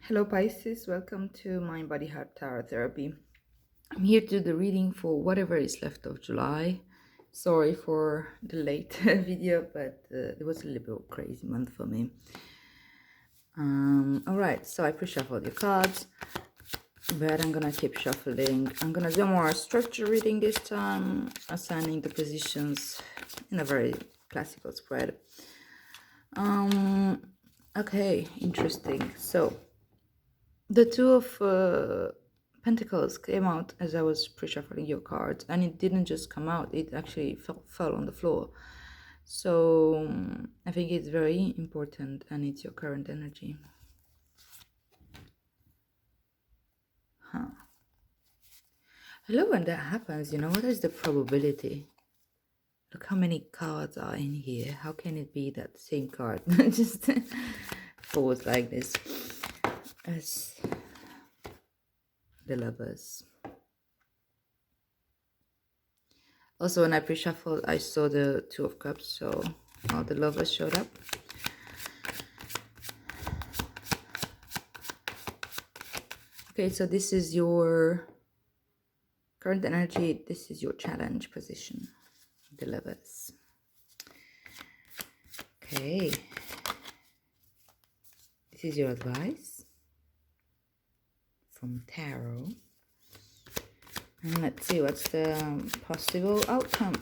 Hello Pisces, welcome to Mind Body Heart Tarot Therapy. I'm here to do the reading for whatever is left of July. Sorry for the late video, but it was a little bit crazy month for me. Alright, so I pre-shuffled your cards, but I'm gonna keep shuffling. I'm gonna do more structure reading this time, assigning the positions in a very classical spread. Okay, interesting. So the Two of Pentacles came out as I was pre-shuffling your cards, and it didn't just come out, it actually fell on the floor. So I think it's very important, and it's your current energy. Hello, when that happens, what is the probability? Look how many cards are in here. How can it be that the same card just falls like this? As the Lovers. Also, when I pre-shuffled, I saw the Two of Cups, so all the Lovers showed up. Okay, so this is your current energy. This is your challenge position, the Lovers. Okay. This is your advice from Tarot. And let's see what's the possible outcome.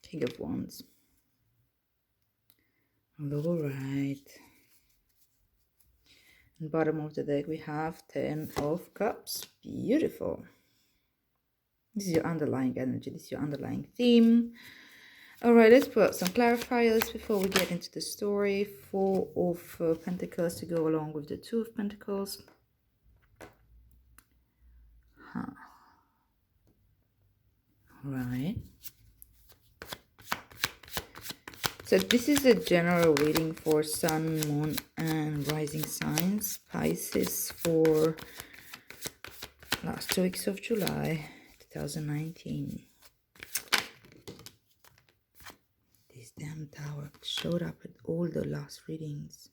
King of Wands. All right. And bottom of the deck we have 10 of Cups. Beautiful. This is your underlying energy. This is your underlying theme. All right, let's put some clarifiers before we get into the story. Four of Pentacles to go along with the Two of Pentacles. Right. So this is a general reading for Sun, Moon, and Rising signs. Pisces for last 2 weeks of July 2019. This damn tower showed up at all the last readings.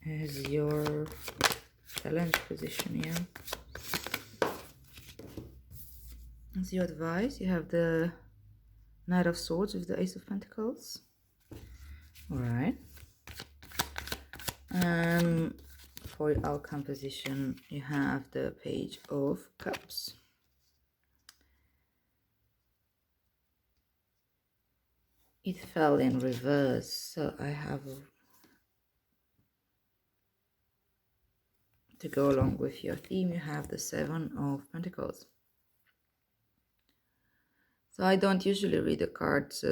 As your challenge position here. As your advice, you have the Knight of Swords with the Ace of Pentacles. Alright. For your outcome position, you have the Page of Cups. It fell in reverse, so I have to go along with your theme. You have the Seven of Pentacles. So I don't usually read the cards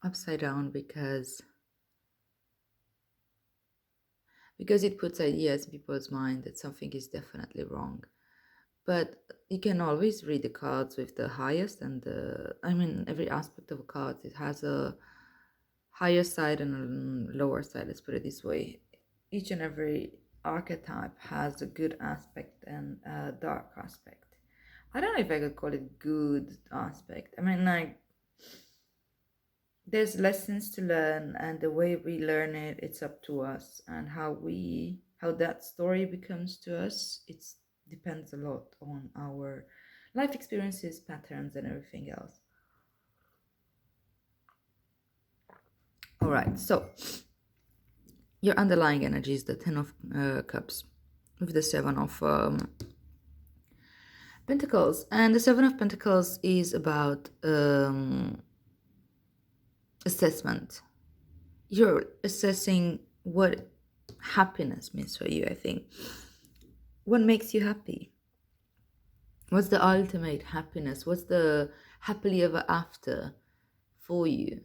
upside down because it puts ideas in people's mind that something is definitely wrong. But you can always read the cards with the highest and every aspect of a card, it has a higher side and a lower side, let's put it this way. Each and every archetype has a good aspect and a dark aspect. I don't know if I could call it good aspect. There's lessons to learn, and the way we learn it, it's up to us, and how that story becomes to us, it depends a lot on our life experiences, patterns, and everything else. All right, so your underlying energy is the 10 of Cups with the 7 of Pentacles, and the 7 of Pentacles is about assessment. You're assessing what happiness means for you, I think. What makes you happy? What's the ultimate happiness? What's the happily ever after for you?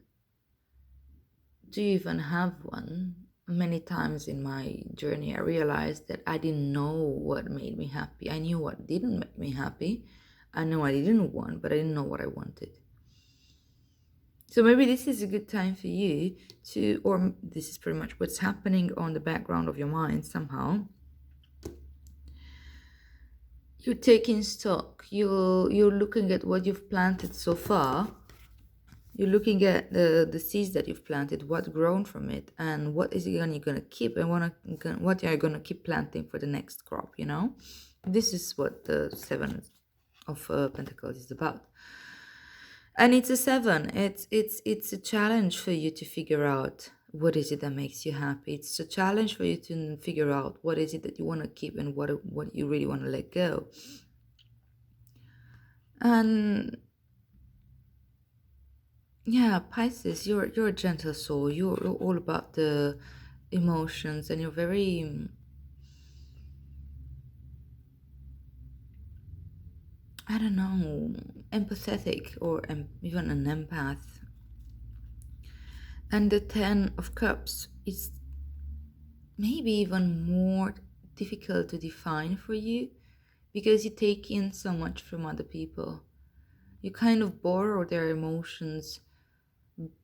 Do you even have one? Many times in my journey, I realized that I didn't know what made me happy. I knew what didn't make me happy. I know I didn't want, but I didn't know what I wanted. So maybe this is a good time for you to, or this is pretty much what's happening on the background of your mind somehow. You're taking stock. You're looking at what you've planted so far. You're looking at the seeds that you've planted, what grown from it, and what is it gonna keep, and what you're gonna keep planting for the next crop. You know, this is what the Seven of Pentacles is about. And it's a seven. It's a challenge for you to figure out what is it that makes you happy. It's a challenge for you to figure out what is it that you want to keep and what you really want to let go. And yeah, Pisces, you're a gentle soul. You're all about the emotions, and you're very I don't know, empathetic, or even an empath. And the Ten of Cups is maybe even more difficult to define for you because you take in so much from other people. You kind of borrow their emotions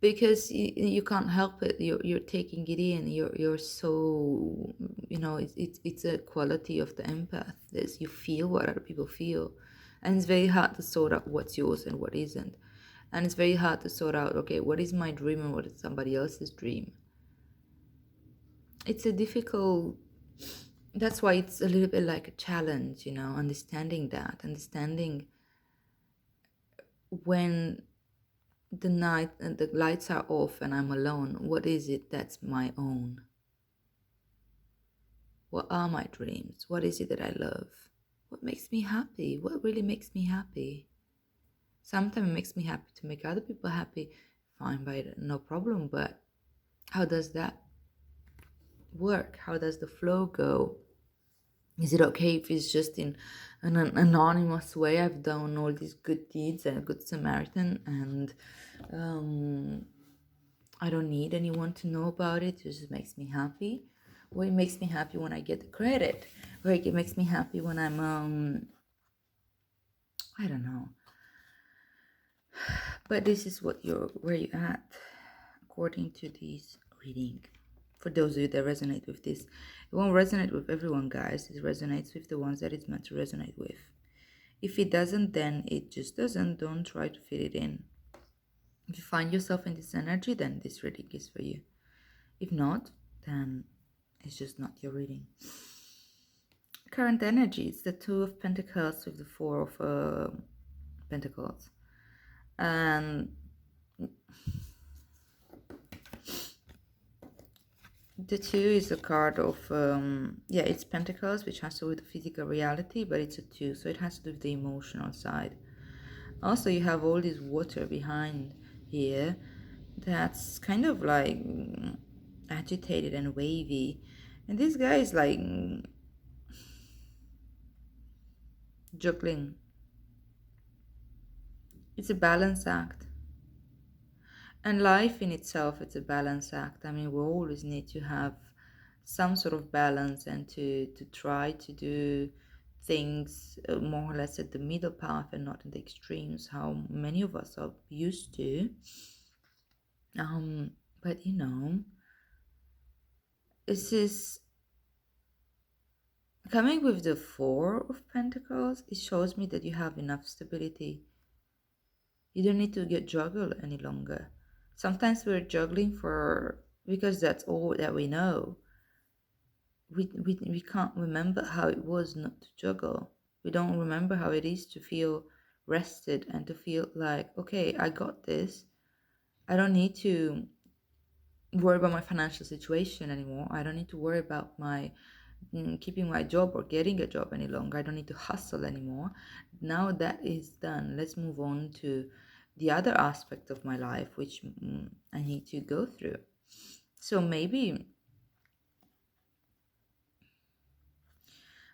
because you can't help it. You're taking it in. You're so, it's a quality of the empath. Is you feel what other people feel, and it's very hard to sort out what's yours and what isn't. And it's very hard to sort out, okay, what is my dream and what is somebody else's dream. It's a difficult, that's why it's a little bit like a challenge, understanding when the night and the lights are off and I'm alone, what is it that's my own? What are my dreams? What is it that I love? What makes me happy? What really makes me happy? Sometimes it makes me happy to make other people happy. Fine, by it, no problem, but how does that work? How does the flow go? Is it okay if it's just in an anonymous way? I've done all these good deeds and a good Samaritan, and I don't need anyone to know about it. It just makes me happy. Or it makes me happy when I get the credit. Or it makes me happy when I'm I don't know. But this is where you're at, according to this reading. For those of you that resonate with this, it won't resonate with everyone, guys. It resonates with the ones that it's meant to resonate with. If it doesn't, then it just doesn't. Don't try to fit it in. If you find yourself in this energy, then this reading is for you. If not, then it's just not your reading. Current energy, it's the Two of Pentacles with the Four of Pentacles. And the two is a card of, it's Pentacles, which has to do with the physical reality, but it's a two, so it has to do with the emotional side. Also, you have all this water behind here that's kind of like agitated and wavy. And this guy is like juggling. It's a balance act. And life in itself, it's a balance act. I mean, we always need to have some sort of balance and to try to do things more or less at the middle path and not in the extremes, how many of us are used to. But this is coming with the Four of Pentacles. It shows me that you have enough stability. You don't need to get juggled any longer. Sometimes we're juggling because that's all that we know. We can't remember how it was not to juggle. We don't remember how it is to feel rested and to feel like, okay, I got this. I don't need to worry about my financial situation anymore. I don't need to worry about my keeping my job or getting a job any longer. I don't need to hustle anymore. Now that is done, let's move on to the other aspect of my life, which I need to go through. So maybe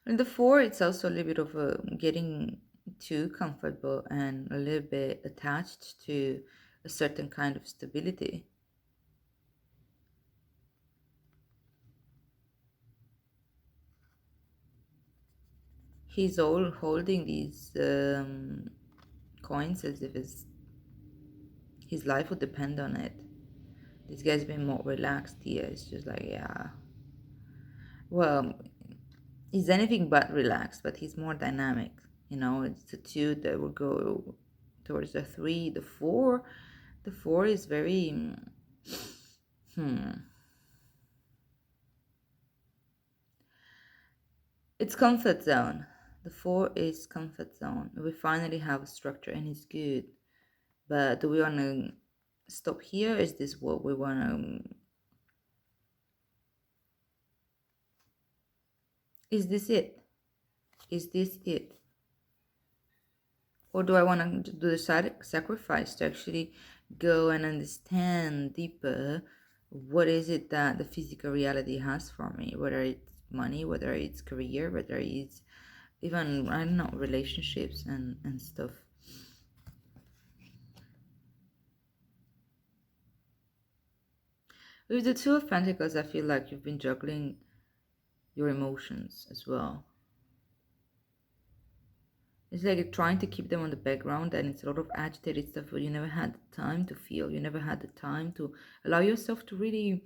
in the Four, it's also a little bit of getting too comfortable and a little bit attached to a certain kind of stability. He's all holding these coins as if his life would depend on it. This guy's been more relaxed here. It's just like, yeah. Well, He's anything but relaxed, but he's more dynamic. It's the two that will go towards the three, the four. The four is very, hmm, it's comfort zone. The four is comfort zone. We finally have a structure and it's good. But do we want to stop here? Is this what we want to? Is this it? Is this it? Or do I want to do the sacrifice to actually go and understand deeper what is it that the physical reality has for me? Whether it's money, whether it's career, whether it's even, I don't know, relationships and stuff. With the Two of Pentacles, I feel like you've been juggling your emotions as well. It's like you're trying to keep them on the background, and it's a lot of agitated stuff, but you never had the time to feel. You never had the time to allow yourself to really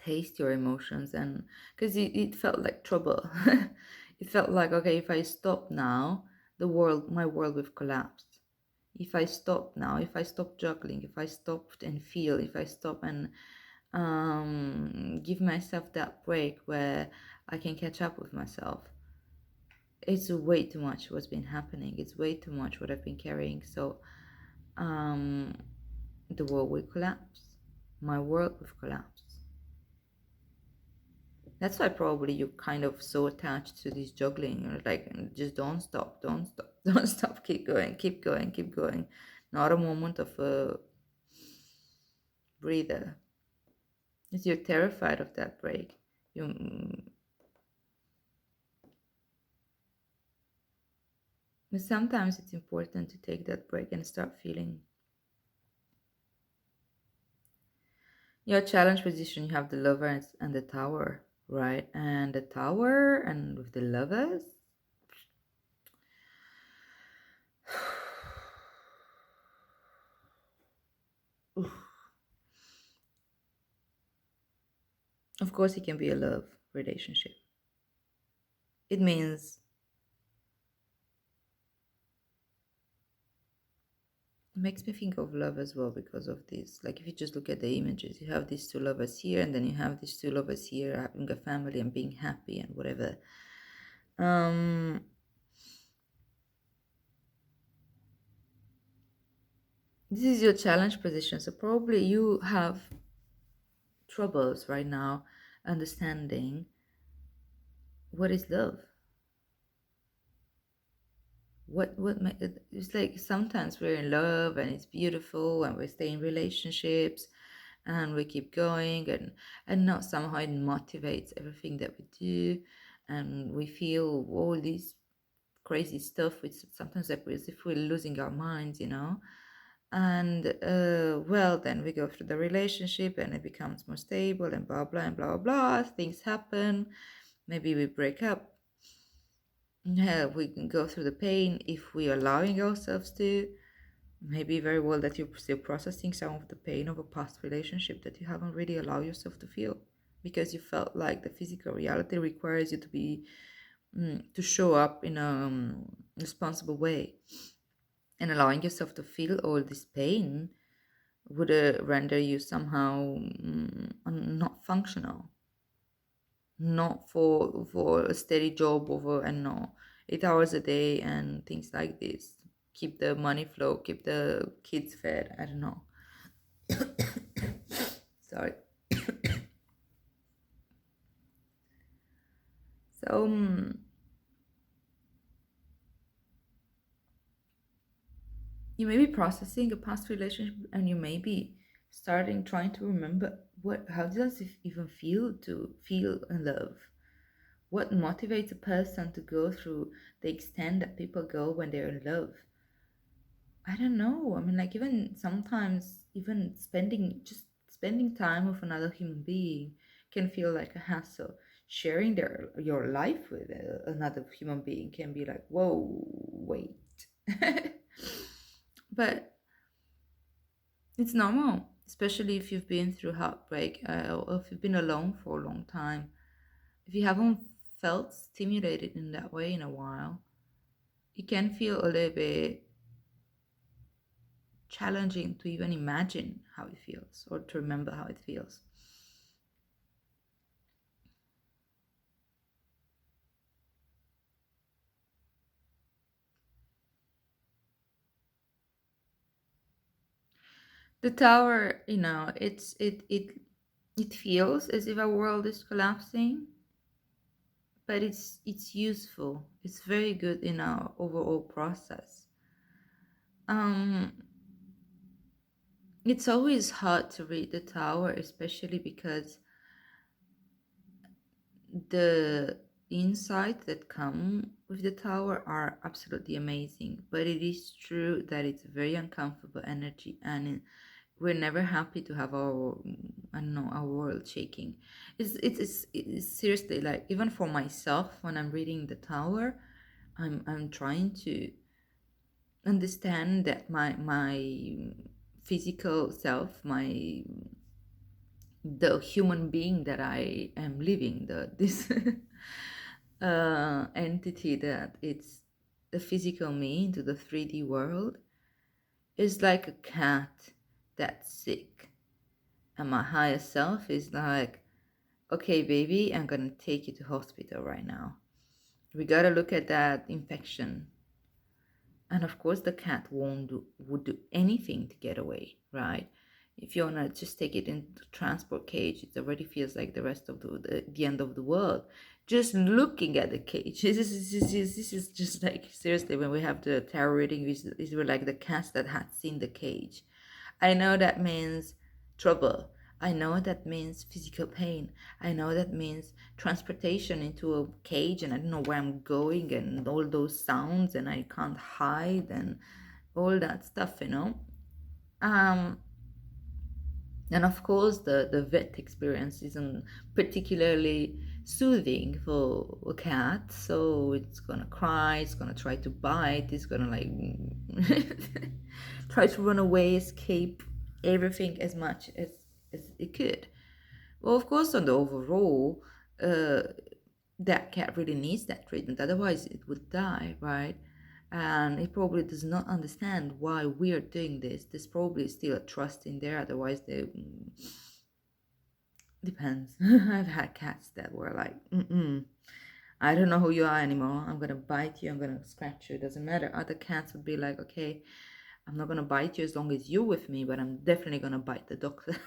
taste your emotions, and because it felt like trouble. It felt like, okay, if I stop now, my world will collapse. If I stop now, if I stop juggling, if I stop and feel, if I stop and give myself that break where I can catch up with myself, it's way too much what's been happening. It's way too much what I've been carrying. So um, the world will collapse. My world will collapse. That's why probably you're kind of so attached to this juggling. You're like, just don't stop, don't stop, don't stop, keep going, keep going, keep going. Not a moment of a breather. Because you're terrified of that break. But sometimes it's important to take that break and start feeling. Your challenge position, you have the lover and the tower, right? And the tower and with the lovers, of course, it can be a love relationship. It means it makes me think of love as well because of this. Like if you just look at the images, you have these two lovers here, and then you have these two lovers here having a family and being happy and whatever. This is your challenge position, so probably you have troubles right now understanding what is love. It's like sometimes we're in love and it's beautiful and we stay in relationships and we keep going, and not somehow it motivates everything that we do, and we feel all these crazy stuff, which sometimes like as if we're losing our minds. And well, then we go through the relationship and it becomes more stable and blah blah and blah blah, things happen, maybe we break up. Yeah, we can go through the pain if we're allowing ourselves to. Maybe very well that you're still processing some of the pain of a past relationship that you haven't really allowed yourself to feel because you felt like the physical reality requires you to be to show up in a responsible way, and allowing yourself to feel all this pain would render you somehow not functional, not for a steady job over and no 8 hours a day and things like this. Keep the money flow, keep the kids fed. I don't know. Sorry. So you may be processing a past relationship, and you may be starting trying to remember how does it even feel to feel in love. What motivates a person to go through the extent that people go when they're in love? I don't know. I mean, like even sometimes, even spending time with another human being can feel like a hassle. Sharing your life with another human being can be like, whoa, wait. But it's normal, especially if you've been through heartbreak or if you've been alone for a long time. If you haven't felt stimulated in that way in a while, it can feel a little bit challenging to even imagine how it feels or to remember how it feels. The tower, it feels as if our world is collapsing, but it's useful. It's very good in our overall process. Um, it's always hard to read the tower, especially because the insights that come with the tower are absolutely amazing. But it is true that it's a very uncomfortable energy, and we're never happy to have our, I don't know, our world shaking. It's seriously, like, even for myself, when I'm reading the tower, I'm trying to understand that my physical self, my the human being that I am living, the this entity that it's the physical me into the 3D world, is like a cat that's sick, and my higher self is like, okay, baby, I'm gonna take you to hospital right now. We gotta look at that infection. And of course, the cat would do anything to get away, right? If you wanna just take it into the transport cage, it already feels like the rest of the end of the world. Just looking at the cage, this is just like, seriously, when we have the tarot reading, these were like the cats that had seen the cage. I know that means trouble. I know that means physical pain. I know that means transportation into a cage, and I don't know where I'm going, and all those sounds, and I can't hide, and all that stuff. Um, and of course, the vet experience isn't particularly soothing for a cat, so it's gonna cry, it's gonna try to bite, it's gonna like try to run away, escape everything as it could. Well, of course, on the overall, uh, that cat really needs that treatment, otherwise, it would die, right? And it probably does not understand why we are doing this. There's probably still a trust in there, otherwise, they depends. I've had cats that were like, mm-mm, I don't know who you are anymore. I'm gonna bite you. I'm gonna scratch you. It doesn't matter. Other cats would be like, okay, I'm not gonna bite you as long as you're with me, but I'm definitely gonna bite the doctor.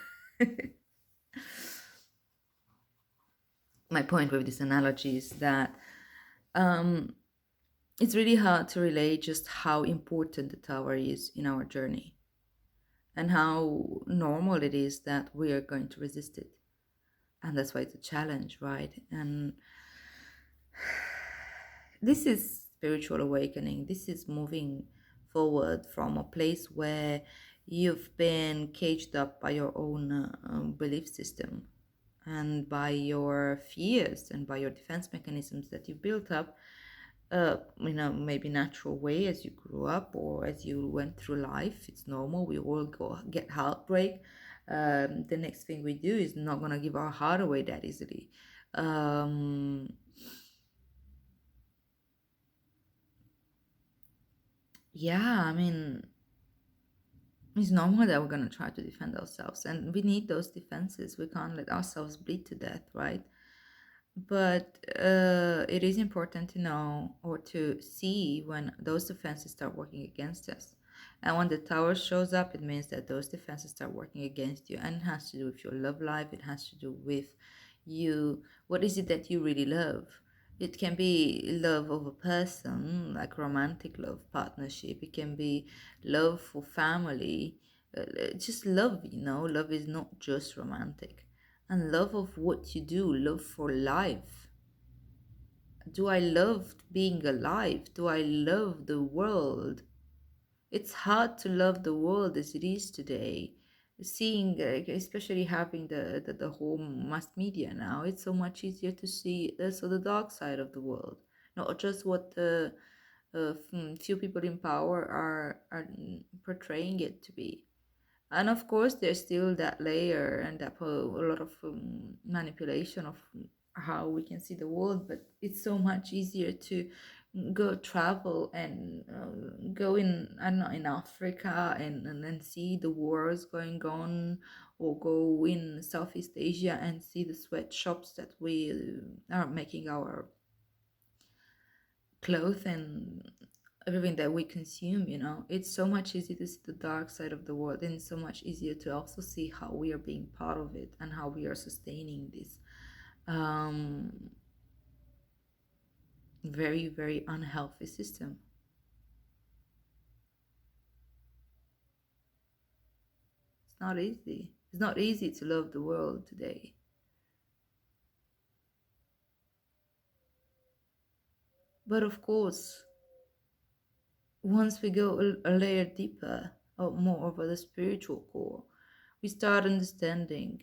My point with this analogy is that um, it's really hard to relate just how important the tower is in our journey and how normal it is that we are going to resist it. And that's why it's a challenge, right? And this is spiritual awakening. This is moving forward from a place where you've been caged up by your own belief system and by your fears and by your defense mechanisms that you built up in a maybe natural way as you grew up or as you went through life. It's normal. We all go get heartbreak. The next thing we do is not gonna give our heart away that easily. Um, yeah, I mean, it's normal that we're gonna try to defend ourselves, and we need those defenses. We can't let ourselves bleed to death, right? But it is important to know or to see when those defenses start working against us. And when the tower shows up, it means that those defenses start working against you. And it has to do with your love life, it has to do with you. What is it that you really love? It can be love of a person, like romantic love, partnership. It can be love for family. Just love. Love is not just romantic, and love of what you do, love for life. Do I love being alive? Do I love the world? It's hard to love the world as it is today. Seeing, especially having the whole mass media now, it's so much easier to see the dark side of the world, not just what the few people in power are portraying it to be. And of course, there's still that layer and a lot of manipulation of how we can see the world, but it's so much easier to go travel and go in, I don't know, in Africa, and then see the wars going on, or go in Southeast Asia and see the sweatshops that we are making our clothes and everything that we consume. It's so much easier to see the dark side of the world, and it's so much easier to also see how we are being part of it and how we are sustaining this um very, very unhealthy system. It's not easy to love the world today. But of course, once we go a layer deeper, or more over the spiritual core, we start understanding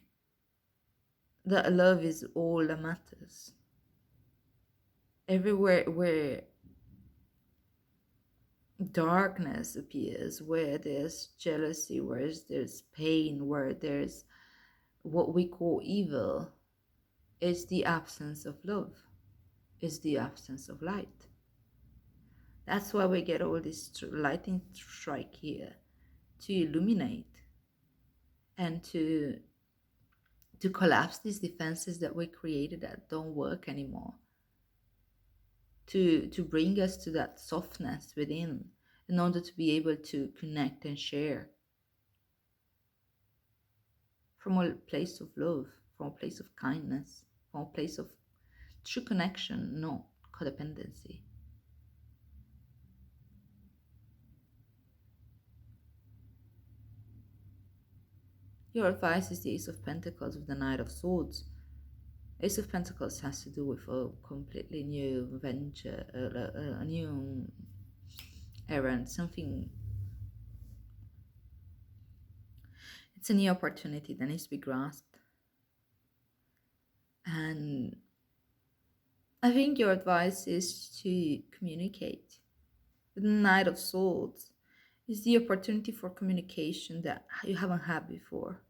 that love is all that matters. Everywhere where darkness appears, where there's jealousy, where there's pain, where there's what we call evil, is the absence of love, is the absence of light. That's why we get all this lighting strike here, to illuminate and to collapse these defenses that we created that don't work anymore, to bring us to that softness within, in order to be able to connect and share from a place of love, from a place of kindness, from a place of true connection, not codependency. Your advice is the Ace of Pentacles with the Knight of Swords. Ace of Pentacles has to do with a completely new venture, a new errand, something. It's a new opportunity that needs to be grasped. And I think your advice is to communicate. The Knight of Swords is the opportunity for communication that you haven't had before.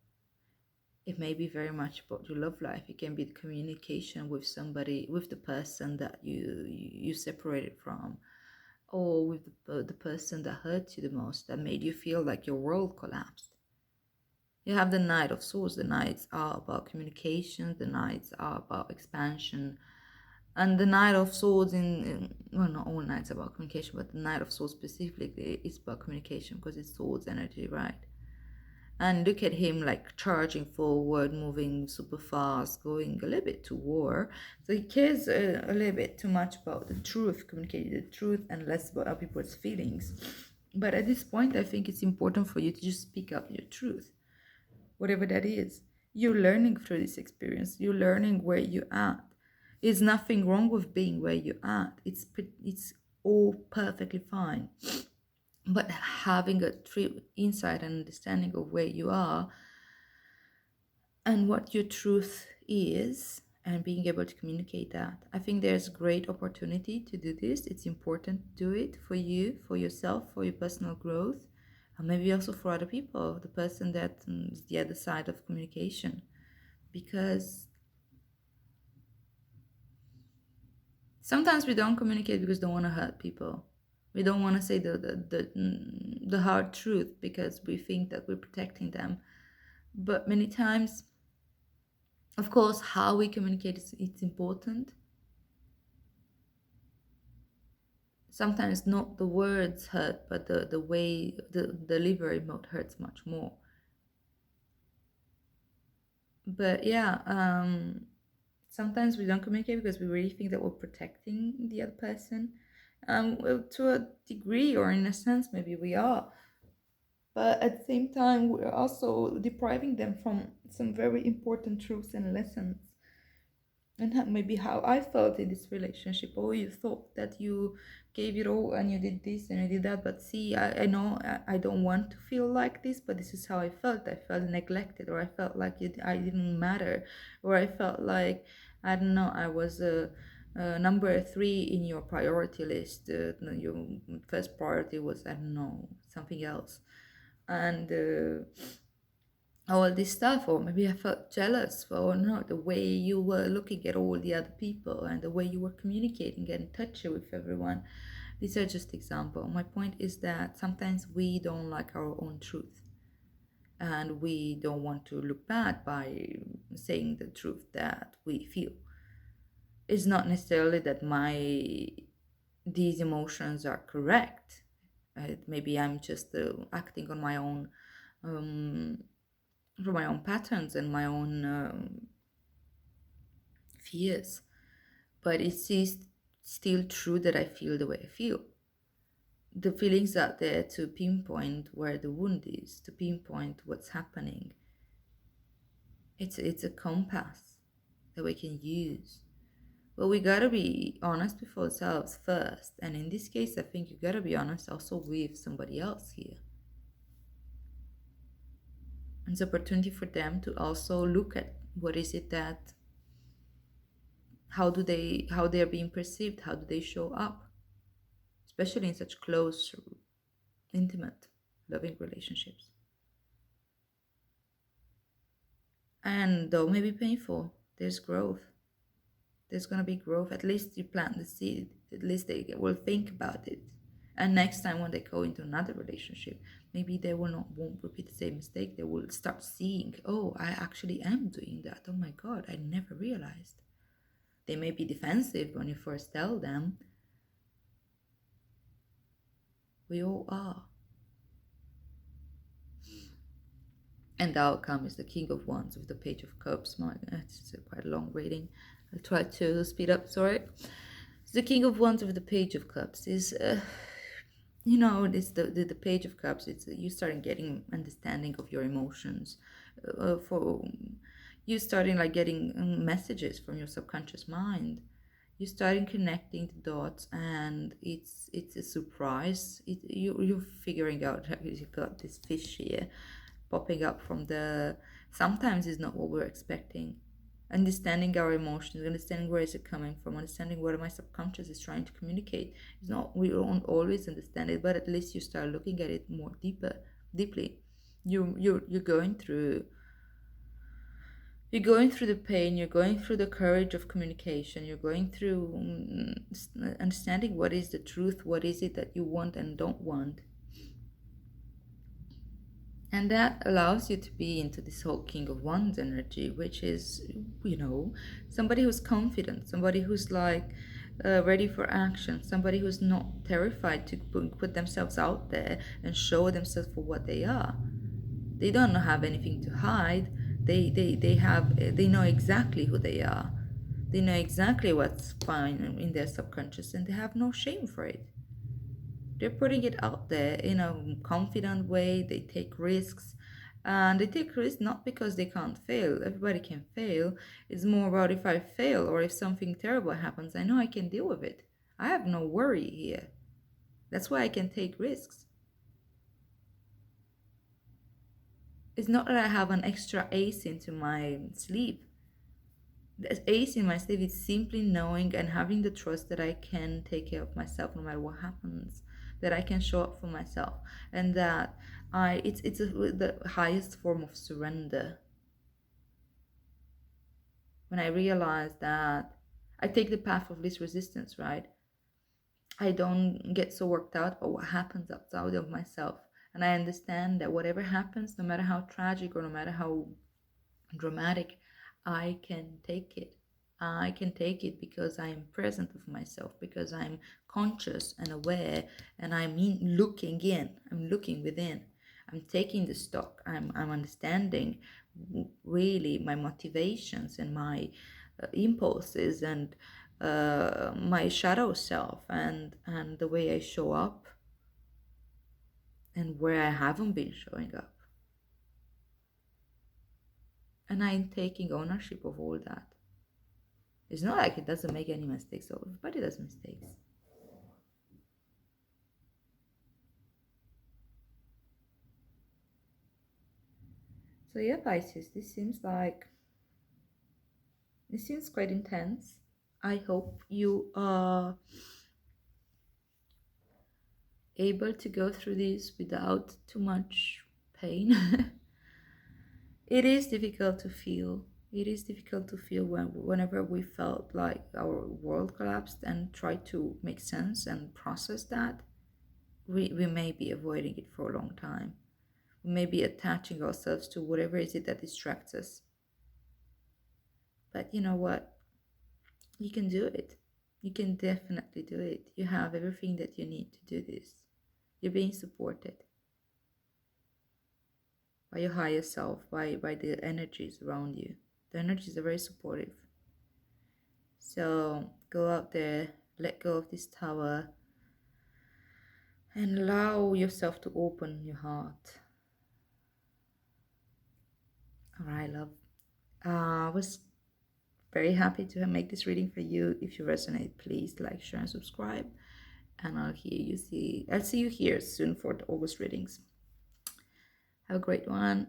It may be very much about your love life. It can be the communication with somebody, with the person that you separated from, or with the person that hurt you the most, that made you feel like your world collapsed. You have the Knight of Swords. The Knights are about communication, the Knights are about expansion. And the Knight of Swords, well, not all Knights are about communication, but the Knight of Swords specifically is about communication because it's swords energy, right? And look at him like charging forward, moving super fast, going a little bit to war. So he cares a little bit too much about the truth, communicating the truth, and less about other people's feelings. But at this point, I think it's important for you to just speak up your truth, whatever that is. You're learning through this experience. You're learning where you're at. There's nothing wrong with being where you're at. It's all perfectly fine. But having a true insight and understanding of where you are and what your truth is, and being able to communicate that, I think there's great opportunity to do this. It's important to do it for you, for yourself, for your personal growth, and maybe also for other people, the person that is the other side of communication. Because sometimes we don't communicate because we don't want to hurt people. We don't want to say the hard truth because we think that we're protecting them. But many times, of course, how we communicate is it's important. Sometimes not the words hurt, but the way the delivery mode hurts much more. But yeah, sometimes we don't communicate because we really think that we're protecting the other person. Well, to a degree, or in a sense, maybe we are. But at the same time, we're also depriving them from some very important truths and lessons. And that may be how I felt in this relationship. Oh, you thought that you gave it all and you did this and you did that. But see, I know I don't want to feel like this, but this is how I felt. I felt neglected, or I felt like I didn't matter, or I felt like, I don't know, I was number three in your priority list. Your first priority was, I don't know, something else. And all this stuff, or maybe I felt jealous for no the way you were looking at all the other people and the way you were communicating and touching with everyone. These are just examples. My point is that sometimes we don't like our own truth, and we don't want to look bad by saying the truth that we feel. It's not necessarily that my these emotions are correct. Maybe I'm just acting on my own, um, from my own patterns and my own fears. But it is still true that I feel the way I feel. The feelings are there to pinpoint where the wound is, to pinpoint what's happening. It's a compass that we can use. But we gotta be honest with ourselves first. And in this case, I think you gotta be honest also with somebody else here. And it's an opportunity for them to also look at what is it that, how they are being perceived, how do they show up, especially in such close, intimate, loving relationships. And though it may be painful, there's growth. There's gonna be growth. At least you plant the seed. At least they will think about it. And next time when they go into another relationship, maybe they won't repeat the same mistake. They will start seeing, oh, I actually am doing that. Oh my god, I never realized. They may be defensive when you first tell them. We all are. And the outcome is the King of Wands with the Page of Cups. It's quite a long reading. I'll try to speed up, sorry. So the King of Wands with the Page of Cups is, it's the Page of Cups. It's you starting getting understanding of your emotions. For you starting like getting messages from your subconscious mind. You starting connecting the dots, and it's a surprise. You're figuring out how you got this fish here popping up from the, sometimes is not what we're expecting. Understanding our emotions, understanding where is it coming from, understanding what my subconscious is trying to communicate. It's not, we don't always understand it, but at least you start looking at it more deeply. You're going through, you're going through the pain, you're going through the courage of communication, you're going through understanding what is the truth, what is it that you want and don't want. And that allows you to be into this whole King of Wands energy, which is, somebody who's confident, somebody who's like ready for action, somebody who's not terrified to put themselves out there and show themselves for what they are. They don't have anything to hide. They know exactly who they are. They know exactly what's fine in their subconscious, and they have no shame for it. They're putting it out there in a confident way. They take risks, and they take risks not because they can't fail. Everybody can fail. It's more about, if I fail or if something terrible happens, I know I can deal with it. I have no worry here. That's why I can take risks. It's not that I have an extra ace into my sleeve. The ace in my sleeve is simply knowing and having the trust that I can take care of myself no matter what happens, that I can show up for myself, and that the highest form of surrender. When I realize that I take the path of least resistance, right? I don't get so worked out about what happens outside of myself, and I understand that whatever happens, no matter how tragic or no matter how dramatic, I can take it. I can take it because I am present with myself, because I'm conscious and aware, and looking in. I'm looking within. I'm taking the stock. I'm understanding really my motivations and my impulses, and my shadow self, and the way I show up and where I haven't been showing up. And I'm taking ownership of all that. It's not like it doesn't make any mistakes. So everybody does mistakes. So yeah, Pisces, this seems quite intense. I hope you are able to go through this without too much pain. It is difficult to feel. It is difficult to feel whenever we felt like our world collapsed and try to make sense and process that. We may be avoiding it for a long time. We may be attaching ourselves to whatever is it that distracts us. But you know what? You can do it. You can definitely do it. You have everything that you need to do this. You're being supported by your higher self, by the energies around you. The energies are very supportive. So go out there, let go of this tower, and allow yourself to open your heart. All right, love. I was very happy to make this reading for you. If you resonate, please like, share, and subscribe. And I'll see you here soon for the August readings. Have a great one.